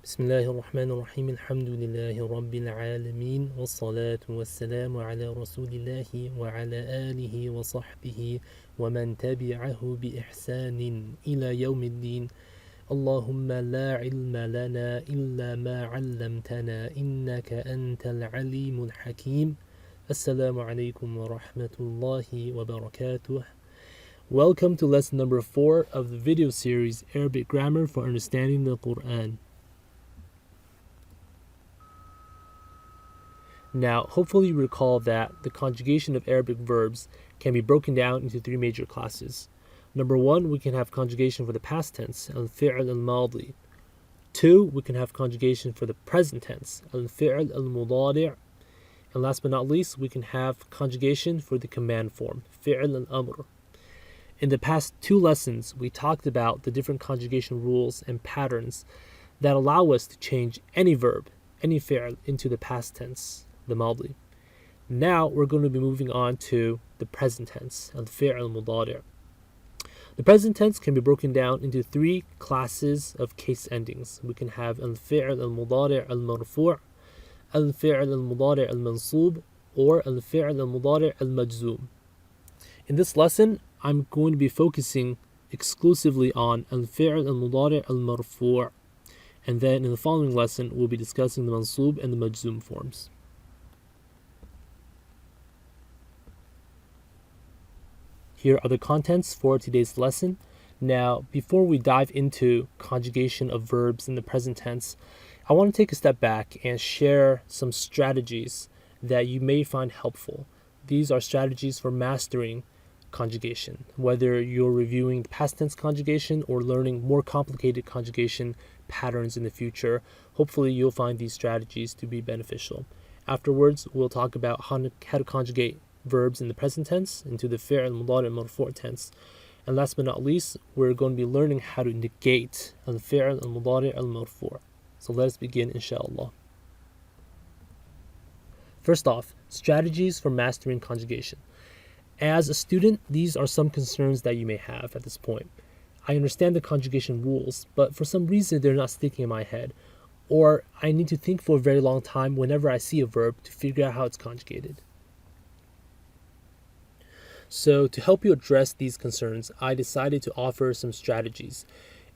بسم الله الرحمن الرحيم الحمد لله رب العالمين والصلاة والسلام على رسول الله وعلى آله وصحبه ومن تبعه بإحسان إلى يوم الدين اللهم لا علم لنا إلا ما علمتنا إنك أنت العليم الحكيم السلام عليكم ورحمة الله وبركاته. Welcome to lesson number 4 of the video series Arabic Grammar for Understanding the Quran. Now, hopefully you recall that the conjugation of Arabic verbs can be broken down into 3 major classes. Number 1, we can have conjugation for the past tense, al-fi'l al-madi. 2, we can have conjugation for the present tense, al-fi'l al-muDaari. And last but not least, we can have conjugation for the command form, fi'l al-amr. In the past 2 lessons, we talked about the different conjugation rules and patterns that allow us to change any verb, any fi'l, into the past tense, the madi. Now we're going to be moving on to the present tense, al-fi'l al-muDaari. The present tense can be broken down into 3 classes of case endings. We can have al-fi'l al-muDaari al-marfoo, al-fi'l al-muDaari al-mansoob, or al-fi'l al-muDaari al-majzoom. In this lesson, I'm going to be focusing exclusively on al-fi'l al-muDaari al-marfoo, and then in the following lesson, we'll be discussing the mansoob and the majzoom forms. Here are the contents for today's lesson. Now, before we dive into conjugation of verbs in the present tense, I want to take a step back and share some strategies that you may find helpful. These are strategies for mastering conjugation, whether you're reviewing the past tense conjugation or learning more complicated conjugation patterns in the future. Hopefully you'll find these strategies to be beneficial. Afterwards, we'll talk about how to conjugate verbs in the present tense into the fi'l al-muDaari al-marfoo tense. And last but not least, we're going to be learning how to negate al-fi'l al-muDaari al-marfoo. So let us begin, inshallah. First off, strategies for mastering conjugation. As a student, these are some concerns that you may have at this point. I understand the conjugation rules, but for some reason they're not sticking in my head, or I need to think for a very long time whenever I see a verb to figure out how it's conjugated. So to help you address these concerns, I decided to offer some strategies.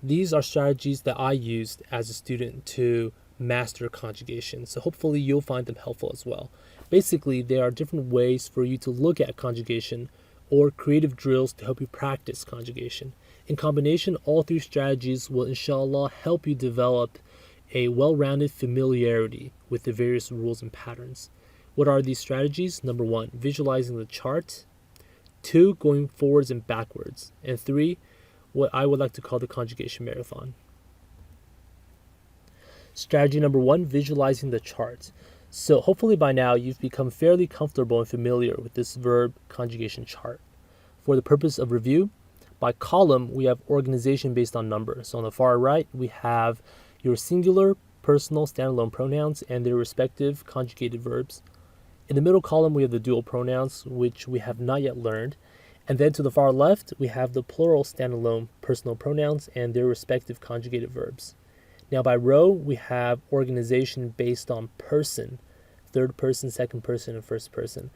These are strategies that I used as a student to master conjugation, so hopefully you'll find them helpful as well. Basically, there are different ways for you to look at conjugation or creative drills to help you practice conjugation. In combination, all 3 strategies will inshallah help you develop a well-rounded familiarity with the various rules and patterns. What are these strategies? Number 1, visualizing the chart. 2, going forwards and backwards. And 3, what I would like to call the conjugation marathon. Strategy number 1, visualizing the chart. So hopefully by now you've become fairly comfortable and familiar with this verb conjugation chart. For the purpose of review, by column we have organization based on number. So on the far right we have your singular, personal, standalone pronouns and their respective conjugated verbs. In the middle column we have the dual pronouns, which we have not yet learned. And then to the far left we have the plural standalone personal pronouns and their respective conjugated verbs. Now by row we have organization based on person, third person, second person, and first person,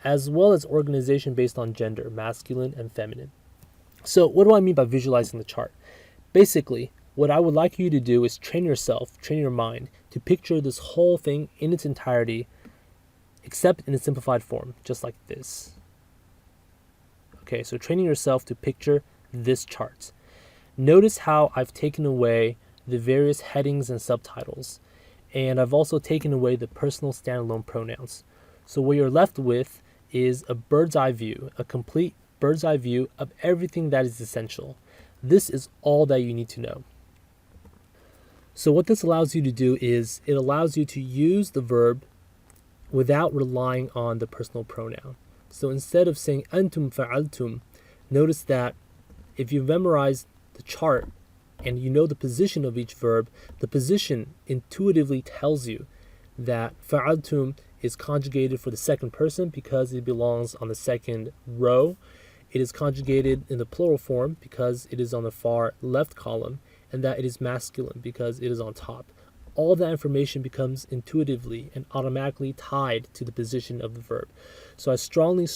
as well as organization based on gender, masculine and feminine. So what do I mean by visualizing the chart? Basically, what I would like you to do is train your mind to picture this whole thing in its entirety, except in a simplified form, just like this. Okay, so training yourself to picture this chart. Notice how I've taken away the various headings and subtitles, and I've also taken away the personal standalone pronouns. So what you're left with is a bird's eye view, a complete bird's eye view of everything that is essential. This is all that you need to know. So what this allows you to do is it allows you to use the verb without relying on the personal pronoun. So instead of saying antum fa'altum, notice that if you memorize the chart and you know the position of each verb, the position intuitively tells you that fa'altum is conjugated for the second person because it belongs on the second row. It is conjugated in the plural form because it is on the far left column, and that it is masculine because it is on top. all that information becomes intuitively and automatically tied to the position of the verb. So I strongly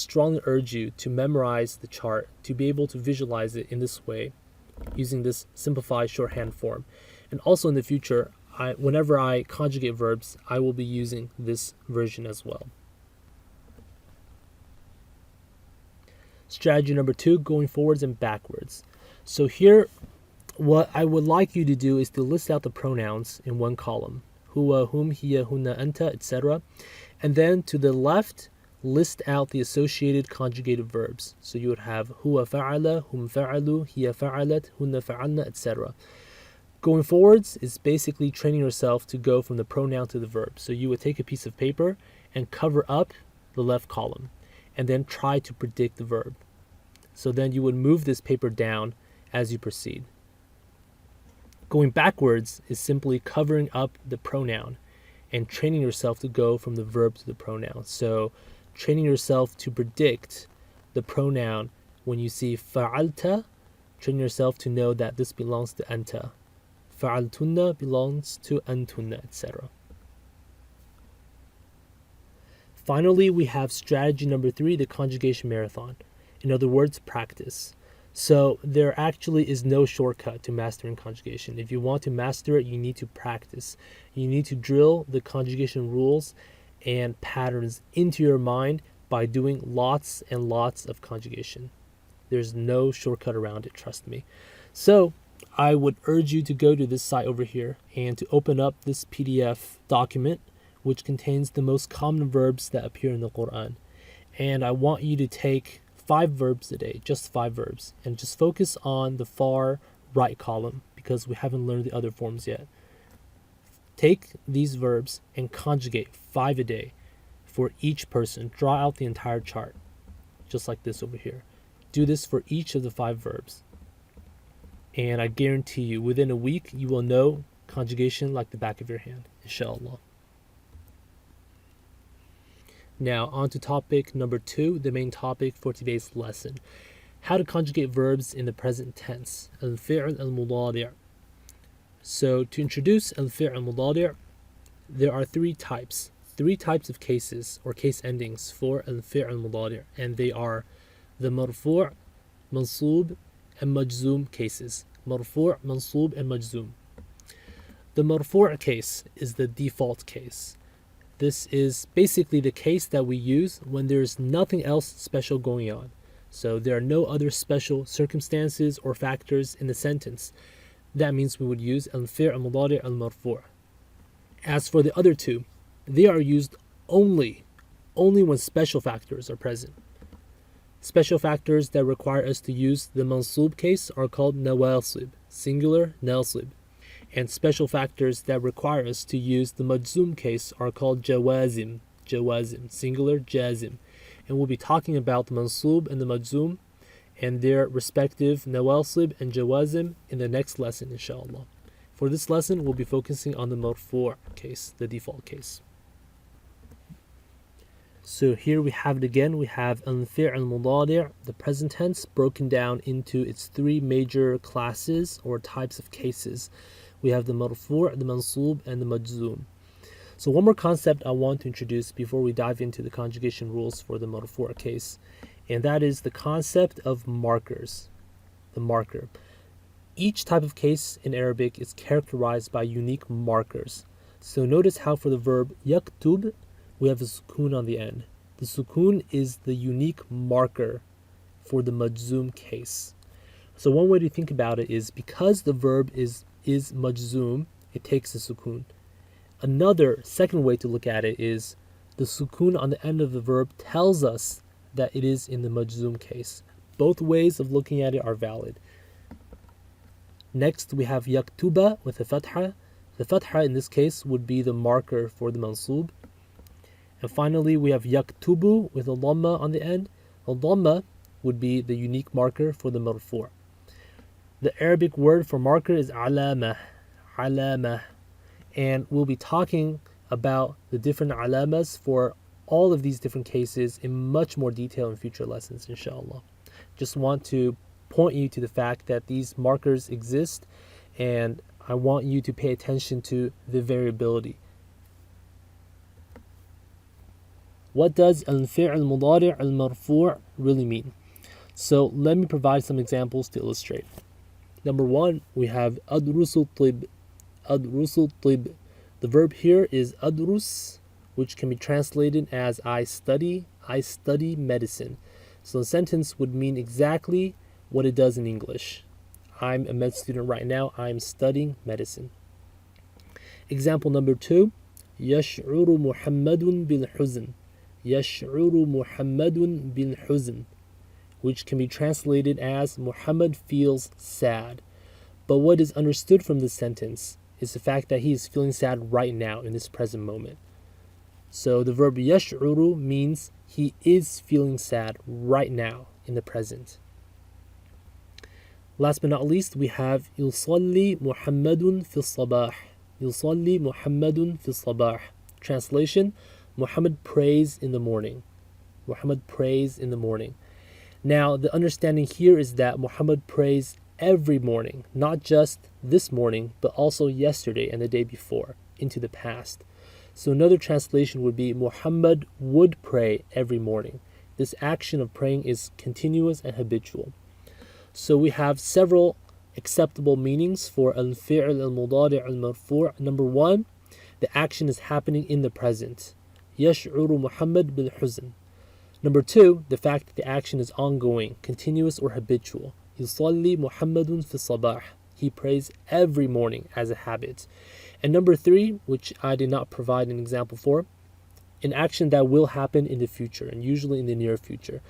urge you to memorize the chart, to be able to visualize it in this way, using this simplified shorthand form. And also in the future, whenever I conjugate verbs, I will be using this version as well. Strategy number 2, going forwards and backwards. So here, what I would like you to do is to list out the pronouns in one column. Huwa, hum, hiya, hunna, anta, etc. And then to the left, list out the associated conjugated verbs. So you would have huwa fa'ala, hum fa'alu, hiya fa'alat, hunna fa'alna, etc. Going forwards is basically training yourself to go from the pronoun to the verb. So you would take a piece of paper and cover up the left column, and then try to predict the verb. So then you would move this paper down as you proceed. Going backwards is simply covering up the pronoun and training yourself to go from the verb to the pronoun. So training yourself to predict the pronoun when you see fa'alta, train yourself to know that this belongs to anta. Fa'altunna belongs to antunna, etc. Finally, we have strategy number 3, the conjugation marathon. In other words, practice. So there actually is no shortcut to mastering conjugation. If you want to master it, you need to practice. You need to drill the conjugation rules and patterns into your mind by doing lots and lots of conjugation. There's no shortcut around it, trust me. So I would urge you to go to this site over here and to open up this PDF document, which contains the most common verbs that appear in the Quran. And I want you to take 5 verbs a day, just 5 verbs, and just focus on the far right column because we haven't learned the other forms yet. Take these verbs and conjugate 5 a day for each person. Draw out the entire chart, just like this over here. Do this for each of the 5 verbs. And I guarantee you, within a week, you will know conjugation like the back of your hand, inshallah. Now, on to topic number 2, the main topic for today's lesson. How to conjugate verbs in the present tense. Al-fi'l al-muDaari'. So, to introduce al-fi'l al-muDaari', there are 3 types. 3 types of cases or case endings for al-fi'l al-muDaari'. And they are the marfoo', mansoob, and majzoom cases. Marfoo', mansoob, and majzoom. The marfoo' case is the default case. This is basically the case that we use when there's nothing else special going on. So there are no other special circumstances or factors in the sentence. That means we would use al-fi'l al-muDaari' al-marfoo'. As for the other 2, they are used only when special factors are present. Special factors that require us to use the mansoob case are called nawasib, singular nasib. And special factors that require us to use the majzoom case are called jawazim, singular jazim. And we'll be talking about the mansoob and the majzoom and their respective nawasib and jawazim in the next lesson, inshallah. For this lesson, we'll be focusing on the marfoo' case, the default case. So here we have it again. We have al-fi'l al-muDaari', the present tense, broken down into its 3 major classes or types of cases. We have the marfoo', the mansoob, and the majzoom. So one more concept I want to introduce before we dive into the conjugation rules for the marfoo' case, and that is the concept of markers, the marker. Each type of case in Arabic is characterized by unique markers. So notice how for the verb yaktub, we have a sukoon on the end. The sukoon is the unique marker for the majzoom case. So one way to think about it is because the verb is majzoom, it takes a sukoon. Another second way to look at it is the sukoon on the end of the verb tells us that it is in the majzoom case. Both ways of looking at it are valid. Next we have yaktuba with a fatha. The fatha in this case would be the marker for the mansoob. And finally we have yaktubu with a dhamma on the end. A dhamma would be the unique marker for the marfoo'. The Arabic word for marker is alama, and we'll be talking about the different alamas for all of these different cases in much more detail in future lessons, inshallah. Just want to point you to the fact that these markers exist, and I want you to pay attention to the variability. What does al-fi'l al-muDaari' al-marfoo' really mean? So let me provide some examples to illustrate. Number one, we have adrusu tib. Adrusu tib. The verb here is adrus, which can be translated as I study medicine. So the sentence would mean exactly what it does in English. I'm a med student right now. I'm studying medicine. Example number two, يشعر محمد بالحزن. يشعر محمد بالحزن, which can be translated as Muhammad feels sad. But what is understood from this sentence is the fact that he is feeling sad right now in this present moment. So the verb يشعر means he is feeling sad right now in the present. Last but not least, we have يصلي محمد في الصباح. يصلي محمد في الصباح. Translation, Muhammad prays in the morning. Muhammad prays in the morning. Now, the understanding here is that Muhammad prays every morning, not just this morning, but also yesterday and the day before, into the past. So another translation would be Muhammad would pray every morning. This action of praying is continuous and habitual. So we have several acceptable meanings for al-fi'l al-muDaari' al-marfoo'. Number one, the action is happening in the present. يشعر محمد بالحزن. Number two, the fact that the action is ongoing, continuous or habitual. يصلي محمد في الصباح. He prays every morning as a habit. And number three, which I did not provide an example for, an action that will happen in the future, and usually in the near future.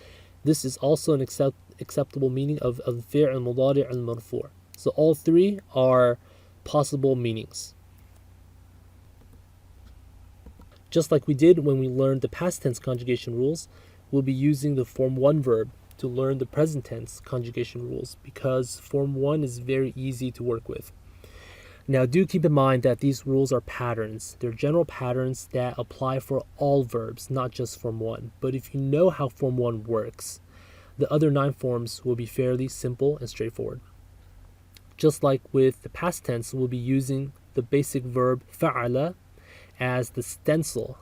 This is also an acceptable meaning of al-fi'l al-muDaari' al-marfoo'. So all three are possible meanings. Just like we did when we learned the past tense conjugation rules, we'll be using the form 1 verb to learn the present tense conjugation rules, because form 1 is very easy to work with. Now, do keep in mind that these rules are patterns. They're general patterns that apply for all verbs, not just form 1. But if you know how form 1 works, the other 9 forms will be fairly simple and straightforward. Just like with the past tense, we'll be using the basic verb fa'ala as the stencil,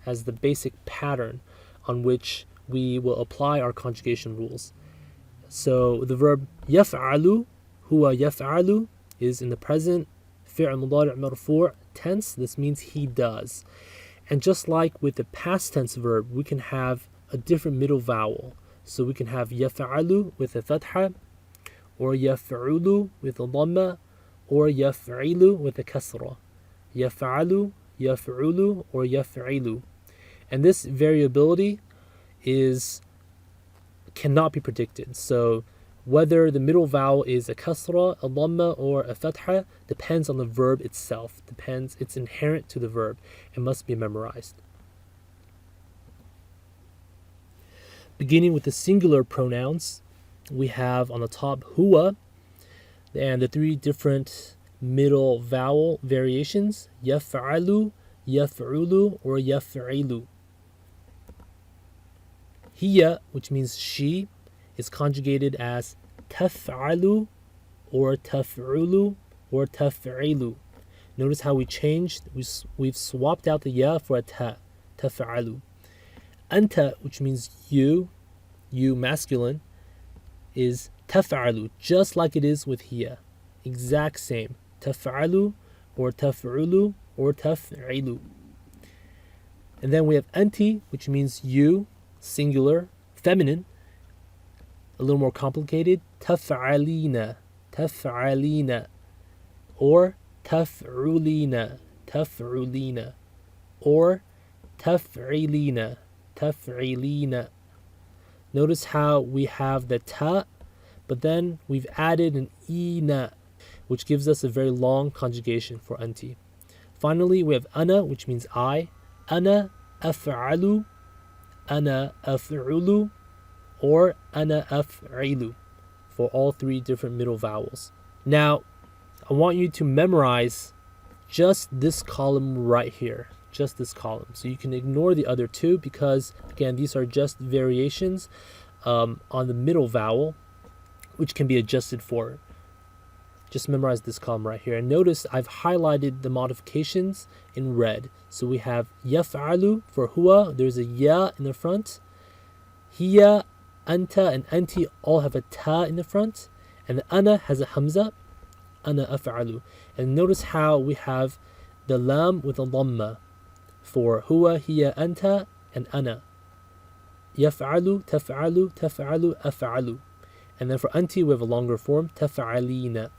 as the basic pattern on which we will apply our conjugation rules. So the verb yaf'alu, huwa yaf'alu, is in the present fi'l muDaari' marfoo' tense. This means he does. And just like with the past tense verb, we can have a different middle vowel. So we can have yaf'alu with a fatha, or yaf'ulu with a dhamma, or yaf'ilu with a kasra. Yaf'alu, yaf'ulu, or yaf'ilu. And this variability cannot be predicted. So whether the middle vowel is a kasra, a dhamma, or a fatha depends on the verb itself. It's inherent to the verb and must be memorized. Beginning with the singular pronouns, we have on the top huwa and the 3 different middle vowel variations, yaf'alu, yaf'ulu, or yaf'ilu. Hiya, which means she, is conjugated as taf'alu, or taf'ulu, or taf'ilu. Notice how we changed. We've swapped out the ya for a ta, taf'alu. Anta, which means you masculine, is taf'alu, just like it is with hiya. Exact same. Taf'alu, or taf'ulu, or taf'ilu. And then we have anti, which means you, singular, feminine, a little more complicated, taf'alina, taf'alina, or taf'ulina, taf'ulina, or taf'ilina, taf'ilina. Notice how we have the ta, but then we've added an ina, which gives us a very long conjugation for anti. Finally, we have ana, which means I. Ana af'alu, ana af'ulu, or ana af'ilu, for all 3 different middle vowels. Now, I want you to memorize just this column right here, just this column. So you can ignore the other 2 because, again, these are just variations on the middle vowel, which can be adjusted for. just memorize this column right here. And notice I've highlighted the modifications in red. So we have yaf'alu for huwa, there's a ya in the front. Hiya, anta, and anti all have a ta in the front. And the ana has a hamza, ana af'alu. And notice how we have the lam with a dhamma for huwa, hiya, anta, and ana. Yaf'alu, taf'alu, taf'alu, af'alu. And then for anti, we have a longer form, taf'alina.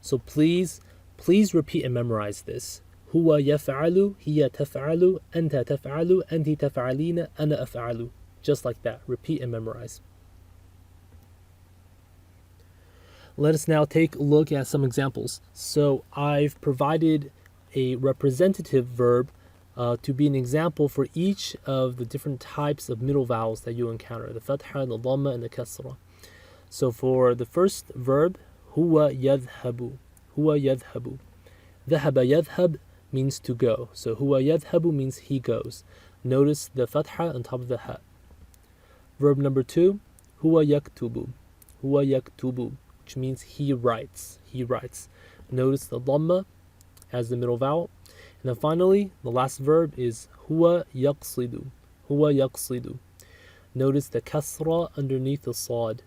So please repeat and memorize this. Huwa yaf'alu, hiya taf'alu, anta taf'alu, anti taf'alina, ana af'alu. Just like that. Repeat and memorize. Let us now take a look at some examples. So I've provided a representative verb to be an example for each of the different types of middle vowels that you encounter, the fatha, the dhamma, and the kasra. So for the first verb, huwa yadhhabu, huwa yadhhabu. Dhahaba yadhhab means to go. So huwa yadhhabu means he goes. Notice the fatha on top of the ha. Verb number 2, huwa yaktubu, huwa yaktubu, which means he writes, he writes. Notice the dhamma as the middle vowel. And then finally, the last verb is huwa yaqsidu, huwa yaqsidu. Notice the kasra underneath the sad.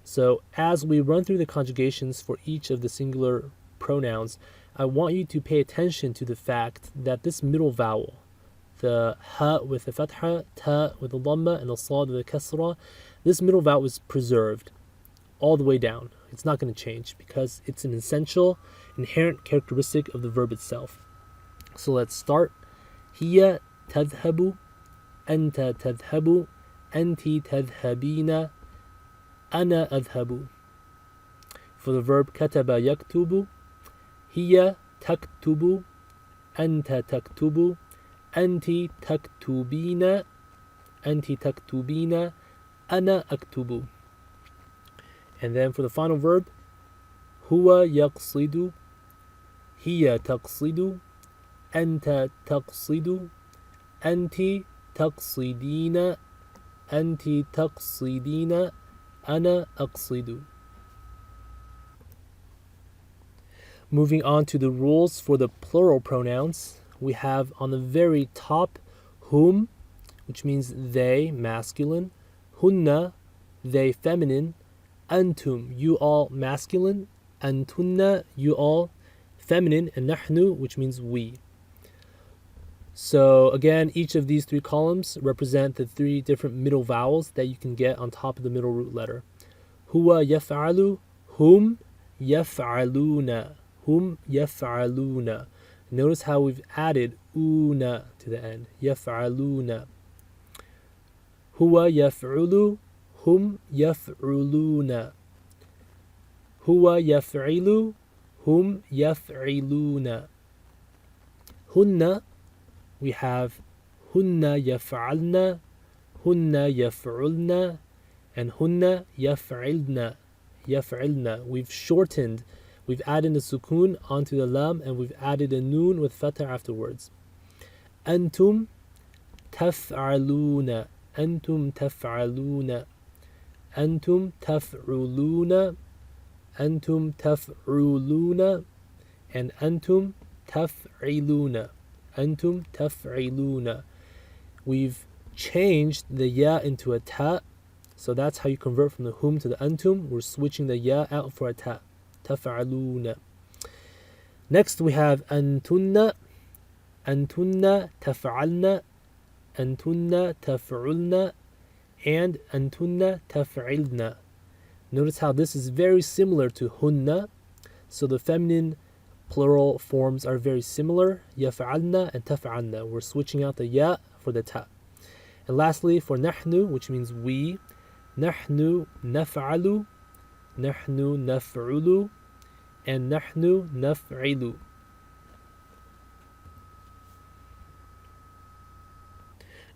So as we run through the conjugations for each of the singular pronouns, I want you to pay attention to the fact that this middle vowel, the ha with the fatha, ta with the dhamma, and the sad with the kasra, this middle vowel is preserved all the way down. It's not going to change because it's an essential, inherent characteristic of the verb itself. So let's start. Hiya tadhhabu, anta tadhhabu, anti tadhhabina, ana adhhabu. For the verb kataba yaktubu, hiya taktubu, anta taktubu, anti taktubina, ana aktubu. And then for the final verb, huwa yaqsidu, hiya taqsidu, anta taqsidu, anti taqsidina, ana aqsidu. Moving on to the rules for the plural pronouns, we have on the very top hum, which means they, masculine, hunna, they, feminine, antum, you all, masculine, antunna, you all, feminine, and nahnu, which means we. So again, each of these three columns represent the three different middle vowels that you can get on top of the middle root letter. Huwa yaf'alu, hum yaf'aluna, hum yaf'aluna. Notice how we've added una to the end, yaf'aluna. Huwa yaf'ulu, hum yaf'uluna. Huwa yaf'ilu, hum yaf'iluna. Hunna, we have hunna yaf'alna, hunna yaf'ulna, and hunna yaf'ilna, yaf'ilna. We've shortened, we've added a sukoon onto the lam, and we've added a noon with fatha afterwards. Antum taf'aluna, antum taf'aluna, antum taf'uluna, antum taf'uluna, and antum taf'iluna, antum taf'iluna. We've changed the ya into a ta, so that's how you convert from the hum to the antum. We're switching the ya out for a ta, taf'aluna. Next we have antunna, antunna taf'alna, antunna taf'ulna, and antunna taf'ilna. Notice how this is very similar to hunna, so the feminine plural forms are very similar, yaf'alna and taf'alna. We're switching out the ya for the ta. And lastly, for nahnu, which means we, nahnu naf'alu, nahnu naf'ulu, and nahnu naf'ilu.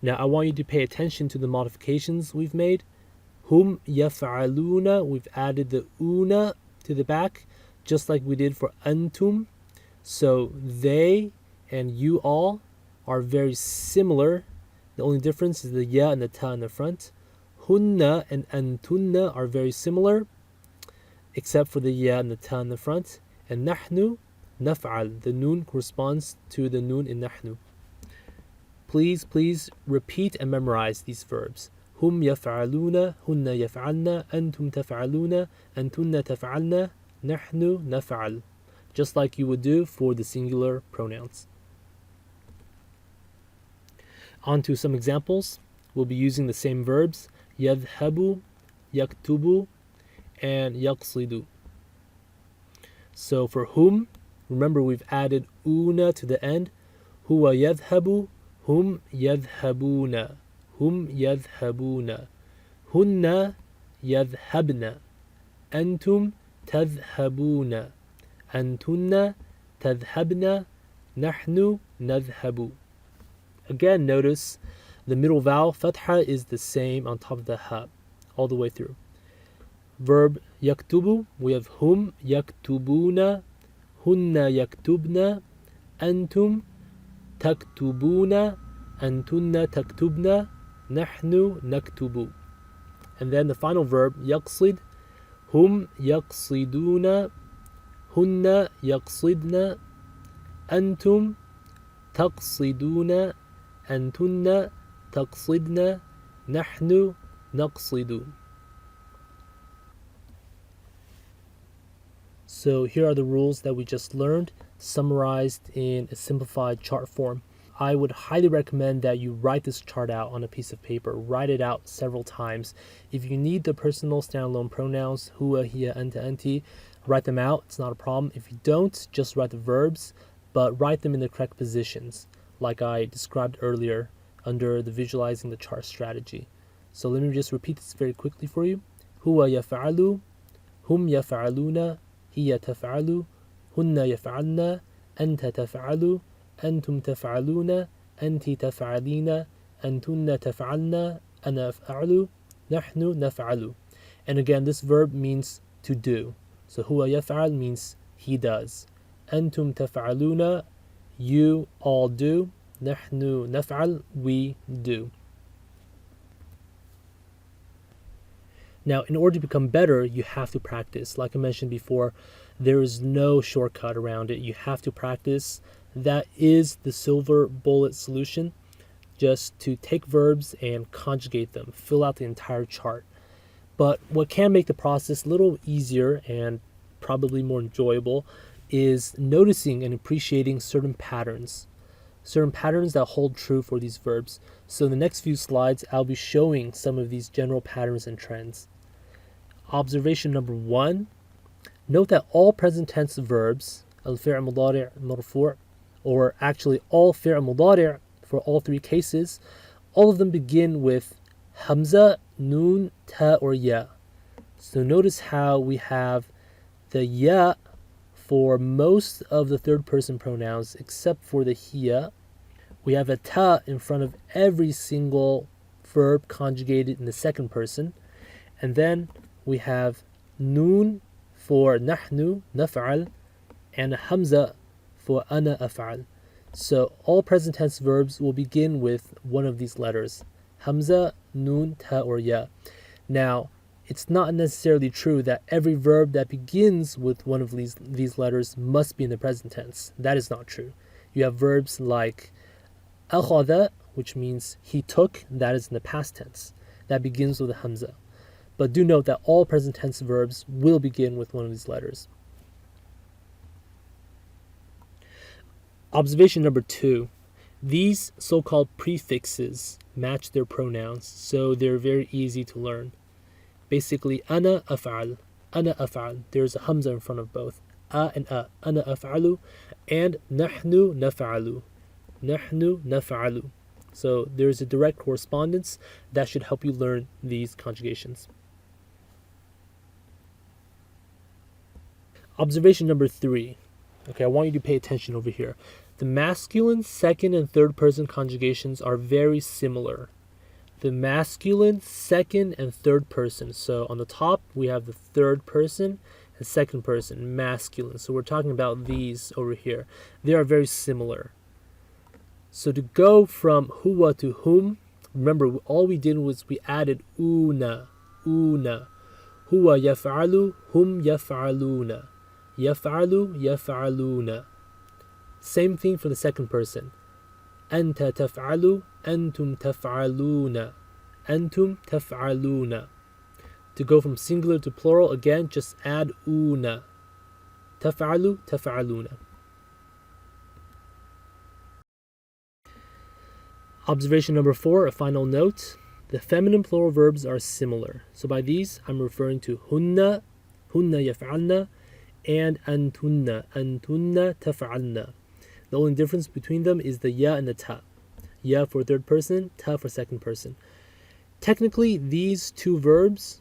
Now I want you to pay attention to the modifications we've made. Hum yaf'aluna, we've added the una to the back, just like we did for antum. So they and you all are very similar. The only difference is the ya and the ta in the front. Hunna and antunna are very similar, except for the ya and the ta in the front. And nahnu, naf'al. The noon corresponds to the noon in nahnu. Please repeat and memorize these verbs. Hum yaf'aluna, hunna yaf'alna, antum taf'aluna, antunna taf'alna, nahnu naf'al. Just like you would do for the singular pronouns. On to some examples. We'll be using the same verbs. Yadhabu, yaktubu, and yaqsidu. So for whom, remember we've added una to the end. Huwa yadhabu, hum yadhabuna, hum yadhabuna. Hunna yadhabna, antum tadhabuna, antunna tadhabna, nahnu nadhabu. Again, notice the middle vowel, fatha, is the same on top of the ha, all the way through. Verb yaktubu, we have hum yaktubuna, hunna yaktubna, antum taktubuna, antunna taktubna, nahnu naktubu. And then the final verb, yaqsid, hum yaqsiduna, hunna yaqsidna, antum taqsiduna, antunna taqsidna, nahnu naqsidu. So here are the rules that we just learned, summarized in a simplified chart form. I would highly recommend that you write this chart out on a piece of paper. Write it out several times. If you need the personal standalone pronouns, huwa, hiya, anta, anti, write them out. It's not a problem. If you don't, just write the verbs, but write them in the correct positions, like I described earlier under the visualizing the chart strategy. So let me just repeat this very quickly for you. Huwa yaf'alu, hum yaf'aluna, hiya taf'alu, hunna yaf'alna, anta taf'alu, antum taf'aluna, anti taf'alina, antunna taf'alna, ana af'alu, nahnu naf'alu. And again, this verb means to do. So huwa yaf'al means he does. Antum taf'aluna, you all do. Nahnu naf'al, we do. Now, in order to become better, you have to practice. Like I mentioned before, there is no shortcut around it. You have to practice. That is the silver bullet solution. Just to take verbs and conjugate them, fill out the entire chart. But what can make the process a little easier and probably more enjoyable is noticing and appreciating certain patterns that hold true for these verbs. So in the next few slides, I'll be showing some of these general patterns and trends. Observation number 1, note that all present tense verbs, al-fi'l al-muDaari' al-marfoo', or actually all fi'l al-muDaari' for all three cases, all of them begin with hamza, noon, ta, or ya. So notice how we have the ya for most of the third person pronouns except for the hiya. We have a ta in front of every single verb conjugated in the second person. And then we have noon for nahnu, naf'al, and a hamza for ana af'al. So all present tense verbs will begin with one of these letters, hamza, noon, ta, or ya. Now, it's not necessarily true that every verb that begins with one of these letters must be in the present tense. That is not true. You have verbs like akhadha, which means he took, that is in the past tense. That begins with a hamza. But do note that all present tense verbs will begin with one of these letters. Observation number 2. These so-called prefixes match their pronouns, so they're very easy to learn. Basically, ana af'al, there's a hamza in front of both, a and a, ana af'alu, and nahnu naf'alu. So there's a direct correspondence that should help you learn these conjugations. Observation number 3. Okay, I want you to pay attention over here. The masculine second and third person conjugations are very similar. The masculine second and third person. So on the top, we have the third person and second person, masculine. So we're talking about these over here. They are very similar. So to go from huwa to whom, remember all we did was we added una. Huwa yaf'alu, hum yaf'aluna. يفعل يفعلون. Same thing for the second person. أنت تفعل أنتم تفعلون أنتم تفعلون. To go from singular to plural, again, just add una. تفعل تفعلون. Observation number 4, a final note. The feminine plural verbs are similar. So by these, I'm referring to hunna, hunna yaf'alna, and antunna, antunna taf'alna. The only difference between them is the ya and the ta. Ya for third person, ta for second person. Technically, these two verbs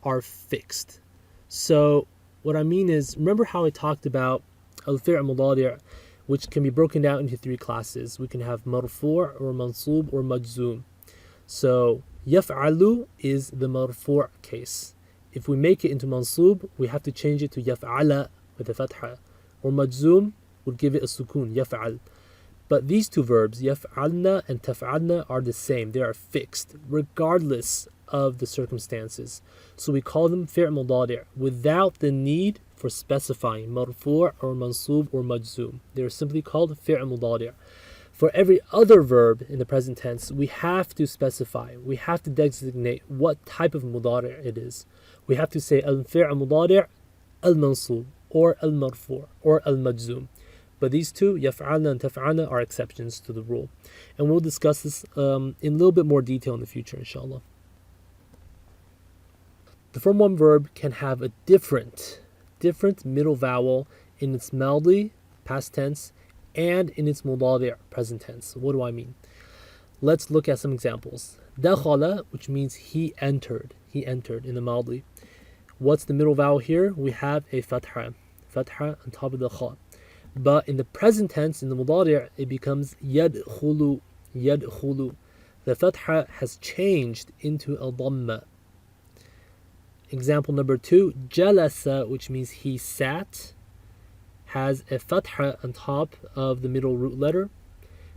are fixed. So what I mean is, remember how I talked about al-fi'l al-muDaari', which can be broken down into three classes. We can have marfoo' or mansoob or majzoom. So yaf'alu is the marfoo' case. If we make it into mansoob, we have to change it to yaf'ala with a fatha, or majzoom would give it a sukun, yaf'al. But these two verbs, yaf'alna and taf'alna, are the same. They are fixed, regardless of the circumstances. So we call them fi'l muDaari' without the need for specifying marfoo' or mansoob or majzoom. They are simply called fi'l muDaari'. For every other verb in the present tense, we have to specify, we have to designate what type of muDaari' it is. We have to say al-fi'l muDaari' al-mansoob or al-marfoo' or al-majzoom. But these two, yaf'alna and taf'alna, are exceptions to the rule. And we'll discuss this in a little bit more detail in the future, inshallah. The form 1 verb can have a different middle vowel in its madhi, past tense, and in its muDaari', present tense. What do I mean? Let's look at some examples. Dakhala, which means he entered in the madhi. What's the middle vowel here? We have a fatha on top of the kha. But in the present tense, in the muDaari', it becomes yadkhulu. The fatha has changed into a dhamma. Example number 2, jalasa, which means he sat, has a fatha on top of the middle root letter,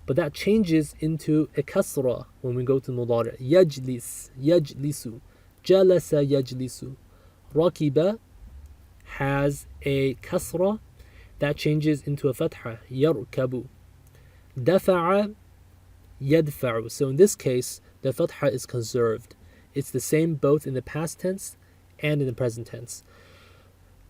but that changes into a kasra when we go to muDaari'. Yajlisu, jalasa yajlisu. Rakiba has a kasra that changes into a fatha, yarkabu. Dafa'a yadfa'u. So in this case, the fatha is conserved. It's the same both in the past tense and in the present tense.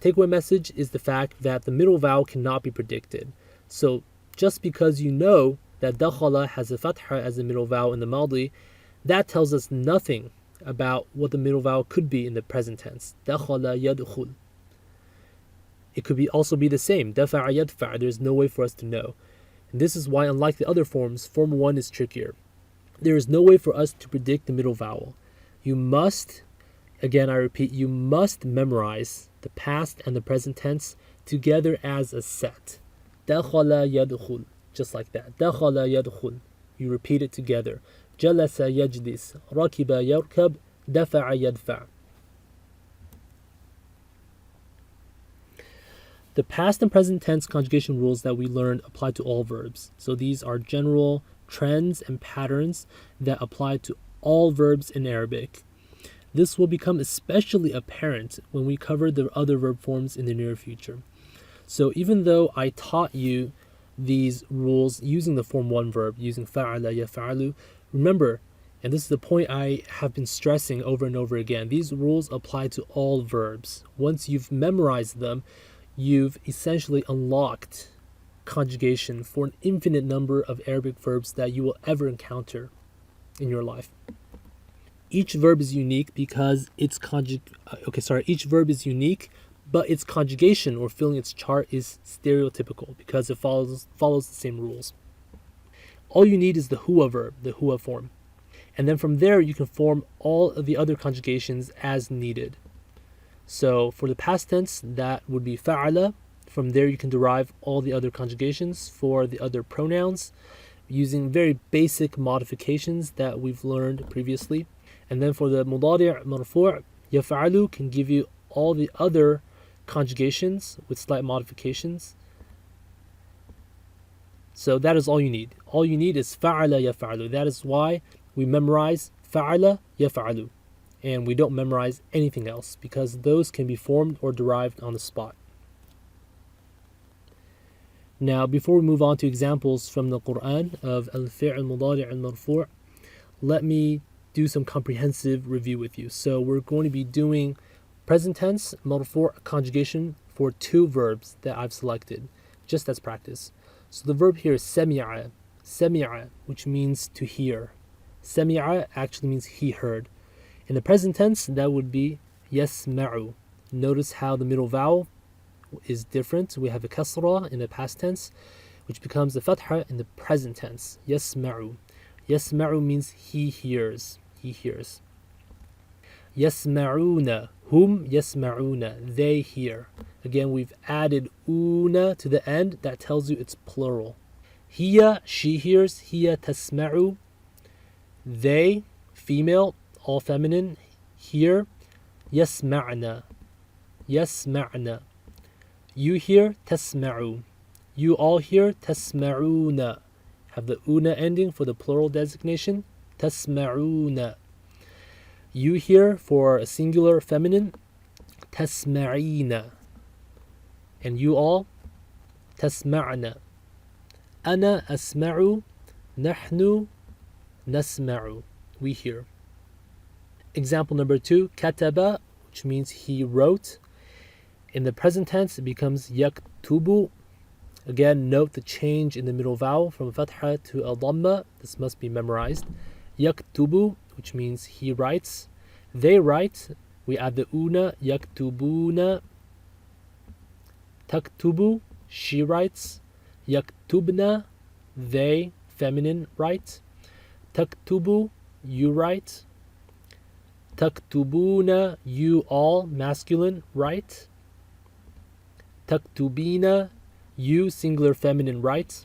Takeaway message is the fact that the middle vowel cannot be predicted. So just because you know that dakhala has a fatha as the middle vowel in the madhi, that tells us nothing about what the middle vowel could be in the present tense. Dakhala yadkhul. It could also be the same, dafa'a yadfa'. There's no way for us to know. And this is why, unlike the other forms, form 1 is trickier. There is no way for us to predict the middle vowel. You must, again I repeat, you must memorize the past and the present tense together as a set. Dakhala yadkhul, just like that. Dakhala yadkhul. You repeat it together. Jalasa yajlis, rakiba yarkab, dafa'a yadfa'. The past and present tense conjugation rules that we learned apply to all verbs. So these are general trends and patterns that apply to all verbs in Arabic. This will become especially apparent when we cover the other verb forms in the near future. So even though I taught you these rules using the form 1 verb, using fa'ala yaf'alu, remember, and this is the point I have been stressing over and over again, these rules apply to all verbs. Once you've memorized them, you've essentially unlocked conjugation for an infinite number of Arabic verbs that you will ever encounter in your life. Each verb is unique because each verb is unique, but its conjugation or filling its chart is stereotypical because it follows the same rules. All you need is the huwa verb, the huwa form. And then from there you can form all of the other conjugations as needed. So for the past tense, that would be fa'ala. From there you can derive all the other conjugations for the other pronouns using very basic modifications that we've learned previously. And then for the muDaari' marfoo', yaf'alu can give you all the other conjugations with slight modifications. So that is all you need. All you need is fa'ala yaf'alu. That is why we memorize fa'ala yaf'alu. And we don't memorize anything else because those can be formed or derived on the spot. Now, before we move on to examples from the Quran of al-fi'l al-muDaari' al-marfoo', let me do some comprehensive review with you. So we're going to be doing present tense marfoo' conjugation for two verbs that I've selected, just as practice. So the verb here is sami'a, which means to hear. Sami'a actually means he heard. In the present tense, that would be yasma'u. Notice how the middle vowel is different. We have a kasra in the past tense, which becomes a fatha in the present tense. Yasma'u. Yasma'u means he hears. He hears. Yasma'una. Hum yasma'una. They hear. Again, we've added una to the end. That tells you it's plural. Hiya, she hears. Hiya tasma'u. They, female, all feminine, hear. Yasma'na. Yasma'na. You hear. Tasma'u. You all hear. Tasma'una. Have the una ending for the plural designation. Tasma'una. You hear for a singular feminine. Tasma'ina. And you all. Tasma'na. Ana asma'u. Nahnu nasma'u. We hear. Example number 2. Kataba, which means he wrote. In the present tense, it becomes yaktubu. Again, note the change in the middle vowel from fatha to a dhamma. This must be memorized. Yaktubu, which means he writes. They write. We add the una. Yaktubuna. Taktubu, she writes. Yaktubna, they, feminine, write. Taktubu, you write. Taktubuna, you all, masculine, write. Taktubina, you, singular feminine, write.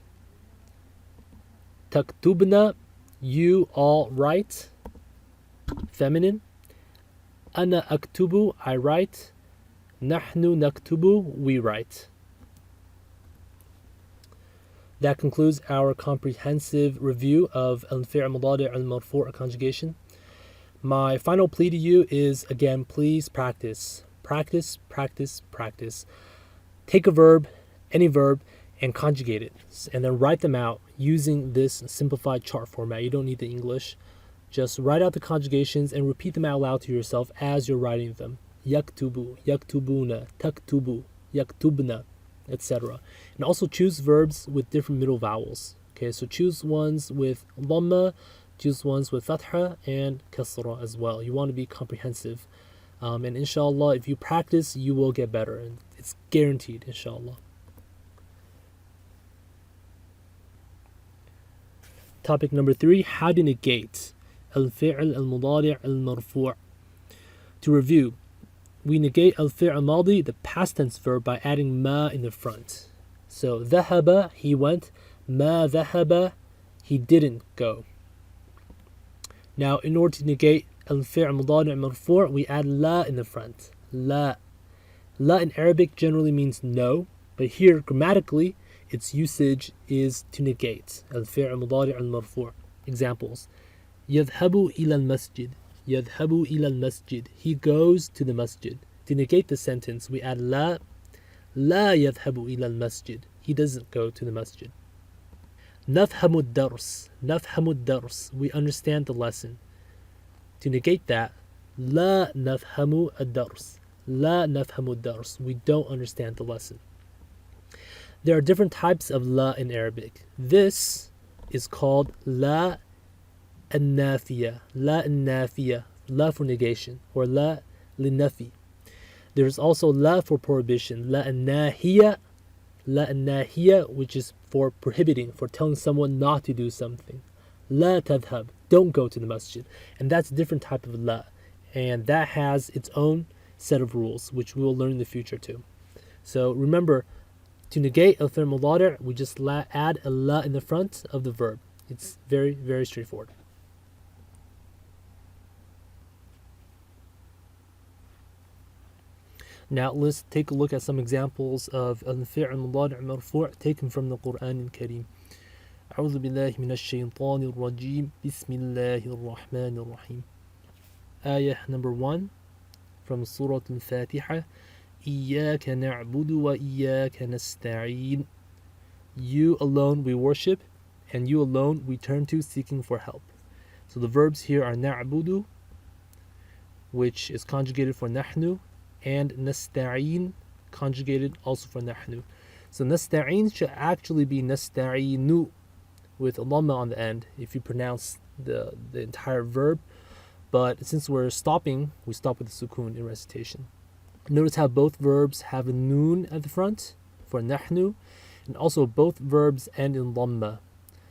Taktubna, you all write. Feminine. Ana aktubu, I write. Nahnu naktubu, we write. That concludes our comprehensive review of al-fi'l al-muDaari' al-marfoo' conjugation. My final plea to you is, again, please practice. Practice, practice, practice. Take a verb, any verb, and conjugate it. And then write them out using this simplified chart format. You don't need the English. Just write out the conjugations and repeat them out loud to yourself as you're writing them. Yaktubu, yaktubuna, taktubu, yaktubna, etc. And also choose verbs with different middle vowels. Okay, so choose ones with dhamma, choose ones with fatha and kasra as well. You want to be comprehensive. And inshallah, if you practice, you will get better. And it's guaranteed, inshallah. Topic number 3, how to negate al-fi'l al-muDaari' al-marfoo'. To review, we negate al-fi'l al-madi, the past tense verb, by adding ma in the front. So, dhahaba, he went. Ma dhahaba, he didn't go. Now, in order to negate al-fi'l al-muDaari' al-marfoo', we add la in the front. La. La in Arabic generally means no, but here, grammatically, its usage is to negate al-fi'l al-muDaari' al-marfoo'. Examples. يذهب إلى المسجد. يذهب إلى المسجد. He goes to the masjid. To negate the sentence, we add la. لا يذهب إلى المسجد. He doesn't go to the masjid. نفهم الدرس. نفهم الدرس. We understand the lesson. To negate that, لا نفهم الدرس. لا نفهم الدرس. We don't understand the lesson. There are different types of la in Arabic. This is called la al-nafiya. La al-nafiya. La for negation, or la linafi. There's also la for prohibition. La al-nahiya. La al-nahiya, which is for prohibiting, for telling someone not to do something. La tadhab. Don't go to the masjid. And that's a different type of la. And that has its own set of rules, which we will learn in the future too. So remember, to negate al-fi'l al-muDaari', we just add a la in the front of the verb. It's very, very straightforward. Now let's take a look at some examples of al-fi'l al-muDaari' al-marfoo' taken from the Quran al-Kareem. أعوذ بالله من الشيطان الرجيم. بسم الله الرحمن الرحيم. Ayah number 1 from Surah Al-Fatiha. إياك نعبد وإياك نستعين. you alone we worship, and you alone we turn to seeking for help. So the verbs here are na'budu, which is conjugated for nahnu, and nasta'in, conjugated also for nahnu. So nasta'in should actually be nasta'inu with a dhamma on the end if you pronounce the entire verb. But since we're stopping, we stop with the sukun in recitation. Notice how both verbs have a noon at the front for nahnu, and also both verbs end in dhamma.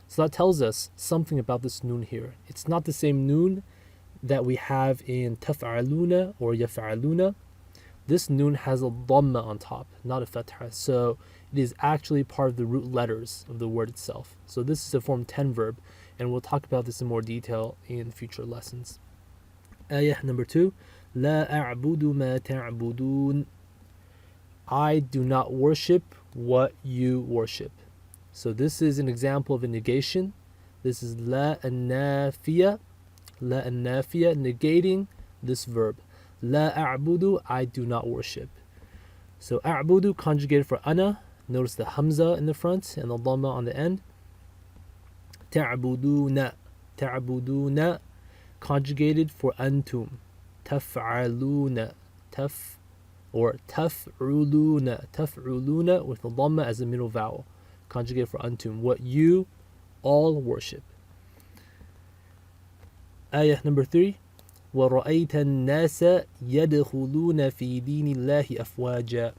So that tells us something about this noon here. It's not the same noon that we have in taf'aluna or yaf'aluna. This noon has a dhamma on top, not a fatha. So it is actually part of the root letters of the word itself. So this is a form 10 verb, and we'll talk about this in more detail in future lessons. Ayah number 2. لا أعبد ما تعبدون. I do not worship what you worship. So this is an example of a negation. This is لا النافية, لا النافية, negating this verb. لا أعبد, I do not worship. So أعبد conjugated for أنا. Notice the hamza in the front and the dhamma on the end. تعبدون, تعبدون, conjugated for أنتم. تفعلون, or تفعلون, تفعلون with the dhamma as a middle vowel, conjugated for أنتم, what you all worship. Ayah number 3. وَرَأَيْتَ النَّاسَ يَدْخُلُونَ فِي دِينِ اللَّهِ أَفْوَاجًا.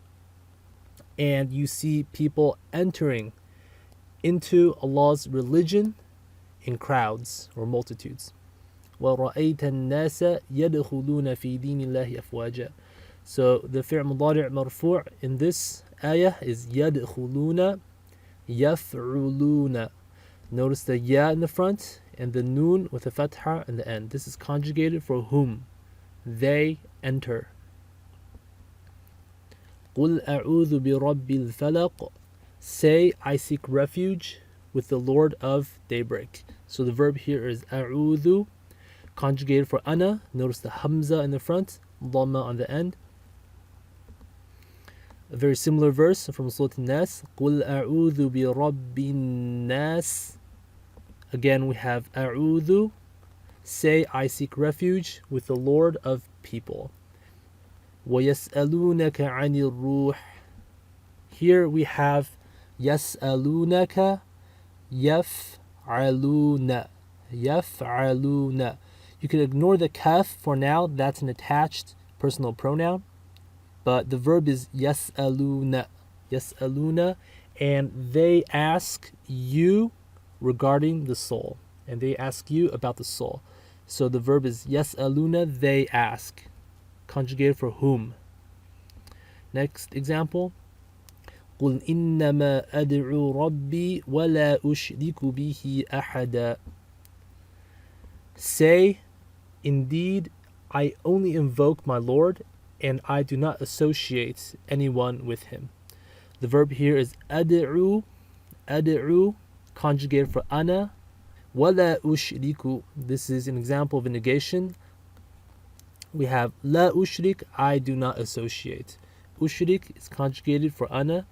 And you see people entering into Allah's religion in crowds or multitudes. وَرَأَيْتَ النَّاسَ يَدْخُلُونَ فِي دِينِ اللَّهِ أَفْوَاجًا. So the fi'l muDaari' marfoo' in this ayah is يَدْخُلُونَ يَفْعُلُونَ. Notice the ya in the front and the noon with a fatha in the end. This is conjugated for whom. They enter. قُلْ أَعُوذُ بِرَبِّ الْفَلَقِ. Say, I seek refuge with the Lord of daybreak. So the verb here is أعوذ, conjugated for أنا. Notice the hamza in the front, dhamma on the end. A very similar verse from Surah An-Nas. قُلْ أَعُوذُ بِرَبِّ النَّاسِ. Again we have أعوذ, say I seek refuge with the Lord of people. وَيَسْأَلُونَكَ عَنِ الرُّوحِ. Here we have يَسْأَلُونَكَ يَفْعَلُونَ, يَفْعَلُونَ. You can ignore the kaf for now, that's an attached personal pronoun. But the verb is يَسْأَلُونَ, يَسْأَلُونَ, and they ask you regarding the soul. And they ask you about the soul. So the verb is يَسْأَلُونَ, they ask, conjugated for whom. Next example. قُلْ إِنَّمَا أَدْعُو رَبِّي وَلَا أُشْرِكُ بِهِ أَحَدًا. Say, indeed, I only invoke my Lord, and I do not associate anyone with him. The verb here is أَدْعُو, أَدْعُو, conjugated for أَنَا. وَلَا أُشْرِكُ. This is an example of a negation. We have لا أشرك, I do not associate. Ushrik is conjugated for أنا.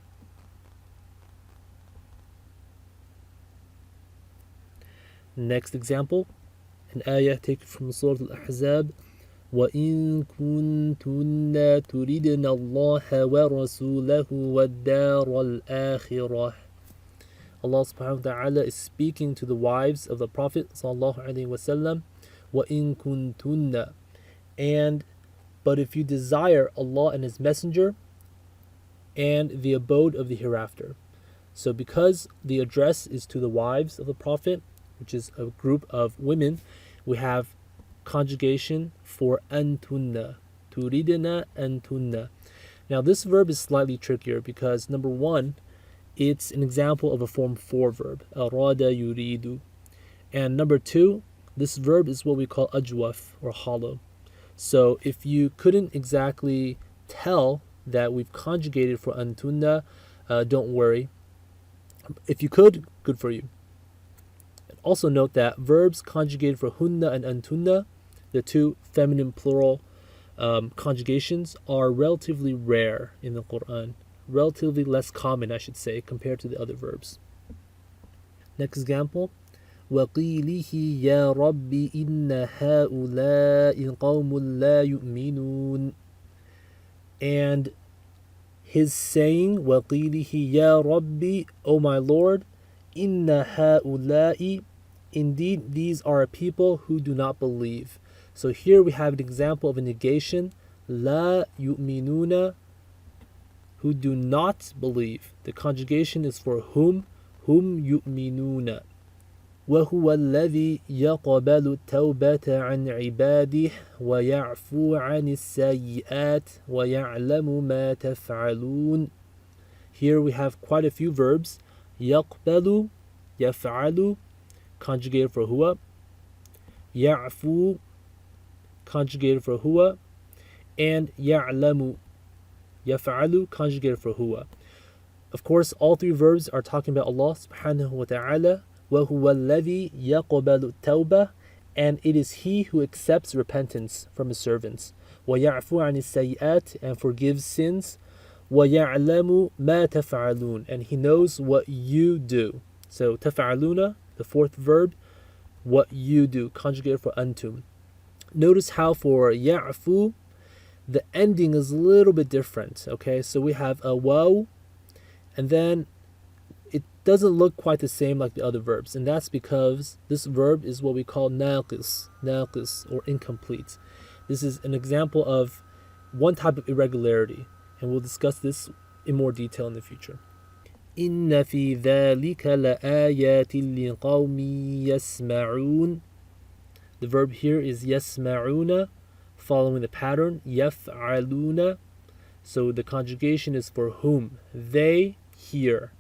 Next example, an ayah taken from Surah Al-Ahzab. وَإِن كُنتُنَّ تُرِدْنَ اللَّهَ وَرَسُولَهُ وَالدَّارَ الْآخِرَةَ. Allah subhanahu wa ta'ala is speaking to the wives of the Prophet sallallahu alaihi wasallam. وَإِن كُنتُنَّ. And but if you desire Allah and His Messenger and the abode of the hereafter. So because the address is to the wives of the Prophet, which is a group of women, we have conjugation for antunna, turidna antunna. Now this verb is slightly trickier because number one, it's an example of a form 4 verb, arada yuridu. And number two, this verb is what we call ajwaf or hollow. So if you couldn't exactly tell that we've conjugated for antunna, don't worry. If you could, good for you. Also note that verbs conjugated for hunna and antunna, the two feminine plural conjugations, are relatively rare in the Quran. Relatively less common, I should say, compared to the other verbs. Next example. وَقِيلِهِ يَا رَبِّ إِنَّ هَؤُلَاءِ قَوْمٌ لَا يُؤْمِنُونَ. And his saying, وَقِيلِهِ يَا رَبِّ, O my Lord, إِنَّ هَؤُلَاءِ, indeed these are a people who do not believe. So here we have an example of a negation, لَا يُؤْمِنُونَ, who do not believe. The conjugation is for whom يؤمنون. وهو الذي يقبل التوبة عن عباده ويعفو عن السيئات ويعلم ما تفعلون. Here we have quite a few verbs. يقبل, يفعل, conjugated for هو. يعفو, conjugated for هو. And يعلم, يفعل, conjugated for هو. Of course, all three verbs are talking about Allah subhanahu wa ta'ala. وَهُوَ الَّذِي يَقْبَلُ التَّوْبَةَ, and it is He who accepts repentance from His servants. وَيَعْفُو عَنِ السَّيِّئَاتِ, and forgives sins. وَيَعْلَمُ مَا تَفْعَلُونَ, and He knows what you do. So تَفْعَلُونَ, the fourth verb, what you do, conjugated for antum. Notice how for يَعْفُو, the ending is a little bit different. Okay, so we have a waw, and then it doesn't look quite the same like the other verbs, and that's because this verb is what we call naqis, or incomplete. This is an example of one type of irregularity, and we'll discuss this in more detail in the future. إِنَّ فِي ذَلِكَ لَآيَاتٍ لِقَوْمٍ يَسْمَعُونَ. The verb here is يَسْمَعُونَ, following the pattern يَفْعَلُونَ. So the conjugation is for whom, they hear.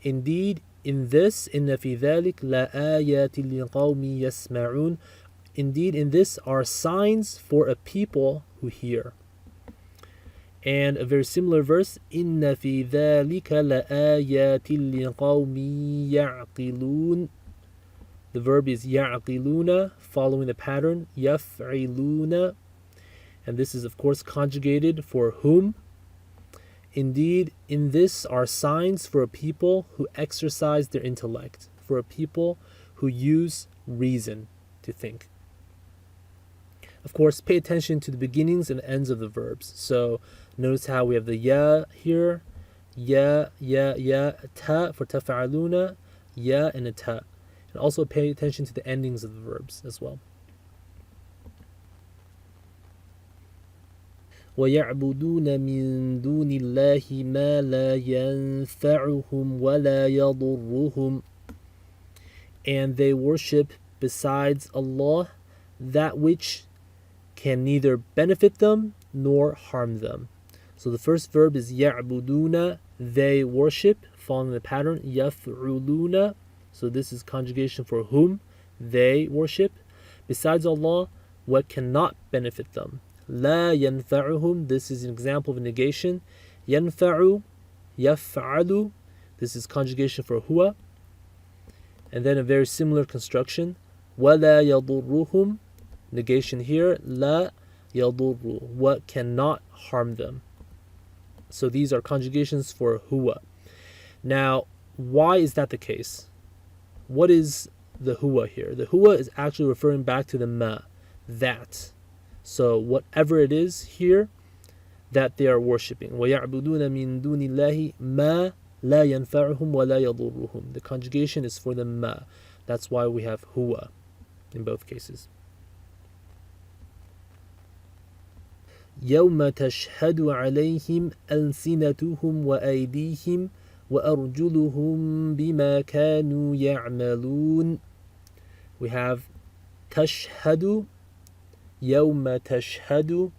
Indeed, in this, إِنَّ فِي ذَلِكَ لَآيَاتٍ لِقَوْمٍ يَسْمَعُونَ, indeed in this are signs for a people who hear. And a very similar verse, إِنَّ فِي ذَلِكَ لَآيَاتٍ لِقَوْمٍ يَعْقِلُونَ. The verb is يَعْقِلُونَ, following the pattern يَفْعِلُونَ. And this is of course conjugated for whom. Indeed, in this are signs for a people who exercise their intellect, for a people who use reason to think. Of course, pay attention to the beginnings and ends of the verbs. So notice how we have the ya here, ya, ta for tafa'aluna, ya and a ta. And also pay attention to the endings of the verbs as well. وَيَعْبُدُونَ مِن دُونِ اللَّهِ مَا لَا يَنفَعُهُمْ وَلَا يَضُرُّهُمْ. And they worship besides Allah that which can neither benefit them nor harm them. So the first verb is يَعْبُدُونَ, they worship, following the pattern يَفْعُلُونَ. So this is conjugation for whom, they worship. Besides Allah, what cannot benefit them. لا ينفعهم, this is an example of a negation. ينفع, يفعل, this is conjugation for huwa. And then a very similar construction. ولا يضرهم, negation here. لا يضر, what cannot harm them. So these are conjugations for huwa. Now, why is that the case? What is the huwa here? The huwa is actually referring back to the ma, that. So whatever it is here that they are worshipping. وَيَعْبُدُونَ مِن دُونِ اللَّهِ مَا لَا يَنفَعُهُمْ وَلَا يَضُرُّهُمْ. The conjugation is for the ma. That's why we have huwa in both cases. يَوْمَ تَشْهَدُ عَلَيْهِمْ أَلْسِنَتُهُمْ وَأَيْدِيهِمْ وَأَرْجُلُهُمْ بِمَا كَانُوا يَعْمَلُونَ. We have تَشْهَدُ, يَوْمَ تَشْهَدُ,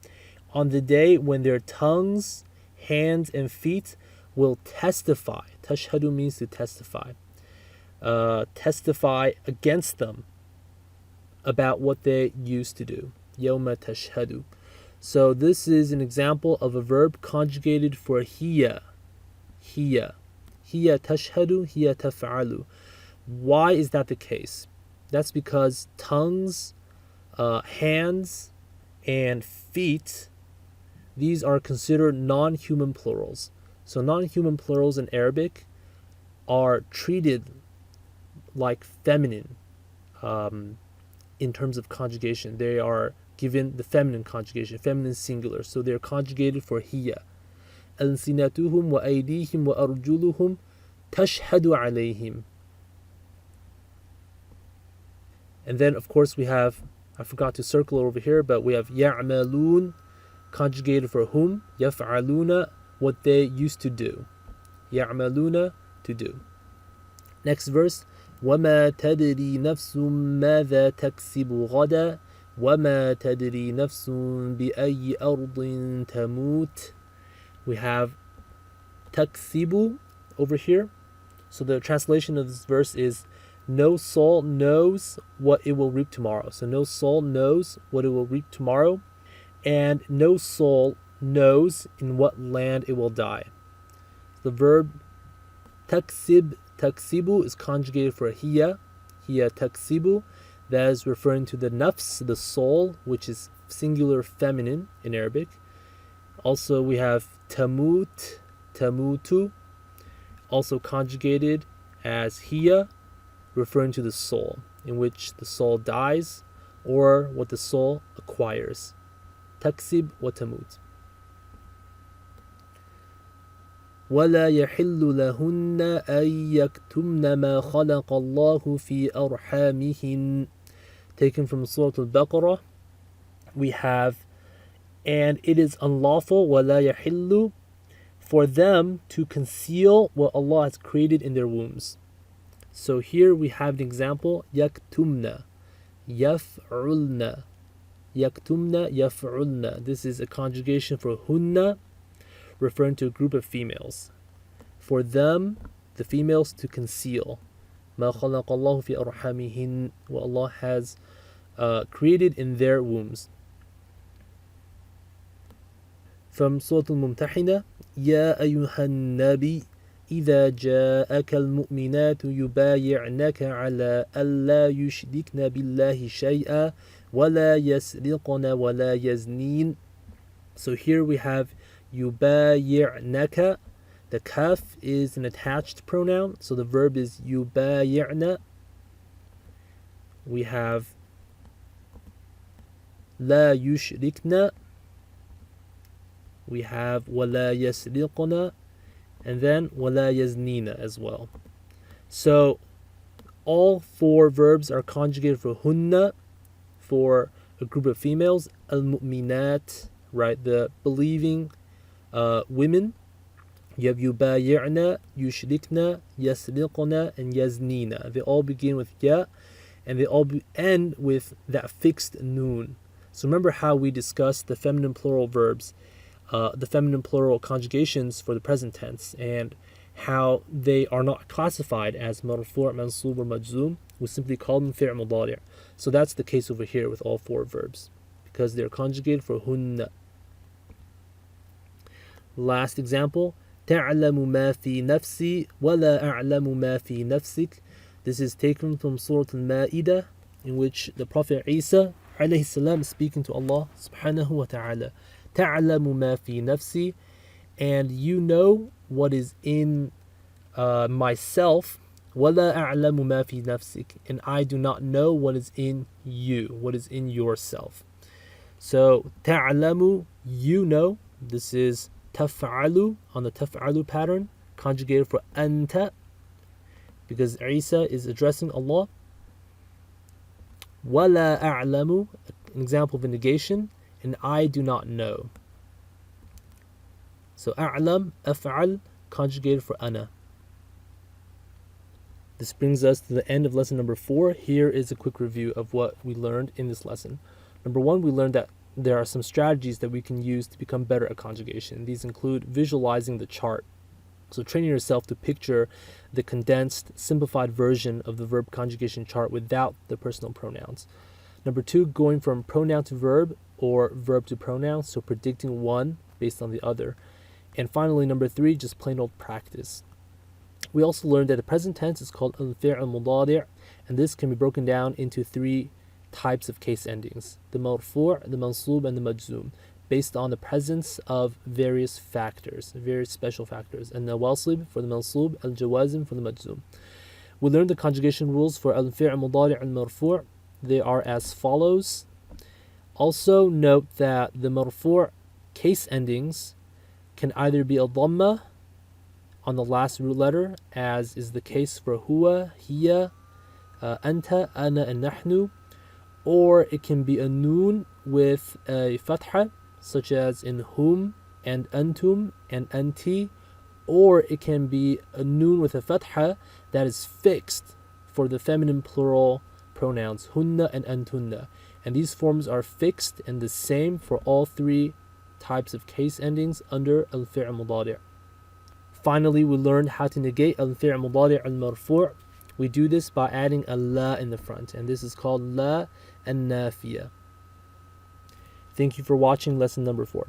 on the day when their tongues, hands, and feet will testify. Tashhadu means to testify. Testify against them about what they used to do. يَوْمَ تَشْهَدُ. So this is an example of a verb conjugated for hiya. Hiya. Hiya tashhadu, hiya taf'alu. Why is that the case? That's because tongues, hands, and feet, these are considered non-human plurals. So non-human plurals in Arabic are treated like feminine in terms of conjugation. They are given the feminine conjugation, feminine singular. So they're conjugated for hiya. ألسنتهم وأيديهم وأرجلهم تشهد عليهم. And then, of course, we have, I forgot to circle it over here, but we have يعملون, conjugated for whom, يفعلون, what they used to do. يعملون, to do. Next verse, وما تدري نفس ماذا تكسب غدا وما تدري نفس بأي أرض تموت. We have تكسب over here. So the translation of this verse is, no soul knows what it will reap tomorrow. So no soul knows what it will reap tomorrow, and no soul knows in what land it will die. The verb taksib, taksibu, is conjugated for hiya taksibu. That is referring to the nafs, the soul, which is singular feminine in Arabic. Also we have tamut, tamutu, also conjugated as hiya, referring to the soul, in which the soul dies or what the soul acquires. Taksib wa tamut. ولا يحل لهن أن يكتمن ما خلق الله في أرحامهن. Taken from Surah Al-Baqarah, we have, and it is unlawful, ولا يحل, for them to conceal what Allah has created in their wombs. So here we have an example, يكتمن, يفعلن, يكتمن, يفعلن. This is a conjugation for hunna, referring to a group of females. For them, the females, to conceal. ما خلق الله في أرحامهن, what Allah has created in their wombs. From Surah Al-Mumtahina, يا أيها النبي إذا جاءك المؤمنات يبايعنك على ألا يشركن بالله شيئا ولا يسرقن ولا يزنين. So here we have yubayi'naka. The kaf is an attached pronoun, so the verb is yubayi'na. We have la yushrikna. We have wala yasriqna, and then wala yaznina as well. So all four verbs are conjugated for hunna, for a group of females, al-mu'minat, right, the believing women. You have yubayi'na, yushrikna, yasriqna, and yaznina. They all begin with ya, and they all end with that fixed noon. So remember how we discussed the feminine plural verbs, the feminine plural conjugations for the present tense, and how they are not classified as marfoo', mansoob, or majzoom. We simply call them fi' mudari'. So that's the case over here with all four verbs, because they're conjugated for hunna. Last example, تعلم ما في نفسي ولا أعلم ما في نفسك. This is taken from Surah Al-Ma'idah, in which the Prophet Isa alayhi salam is speaking to Allah subhanahu wa ta'ala. تعلم ما في نفسي, and you know what is in myself, ولا أعلم ما في نفسك, and I do not know what is in you, what is in yourself. So تعلم, you know. This is taf'alu, on the taf'alu pattern, conjugated for anta, because Isa is addressing Allah. ولا أعلم, an example of a negation, and I do not know. So أعلم, أفعل, conjugated for ana. This brings us to the end of lesson number 4. Here is a quick review of what we learned in this lesson. Number 1, we learned that there are some strategies that we can use to become better at conjugation. These include visualizing the chart. So training yourself to picture the condensed, simplified version of the verb conjugation chart without the personal pronouns. Number 2, going from pronoun to verb or verb to pronoun, so predicting one based on the other. And finally, number 3, just plain old practice. We also learned that the present tense is called al-muDaari', and this can be broken down into 3 types of case endings: the marfoo', the mansoob, and the majzoom, based on the presence of various factors, various special factors. And the nawasib for the mansoob, al-jawazim for the majzoom. We learned the conjugation rules for al-fi'l mudari' al-marfoo'. They are as follows. Also note that the marfuu' case endings can either be a dhamma on the last root letter, as is the case for huwa, hiya, anta, ana, and nahnu, or it can be a noon with a fatha, such as in hum and antum and anti, or it can be a noon with a fatha that is fixed for the feminine plural pronouns hunna and antunna. And these forms are fixed and the same for all three types of case endings under al-fi'l mudari'. Finally, we learned how to negate al-fi'l mudari' al-marfuu'. We do this by adding a la in the front, and this is called la an-nafiya. Thank you for watching lesson number 4.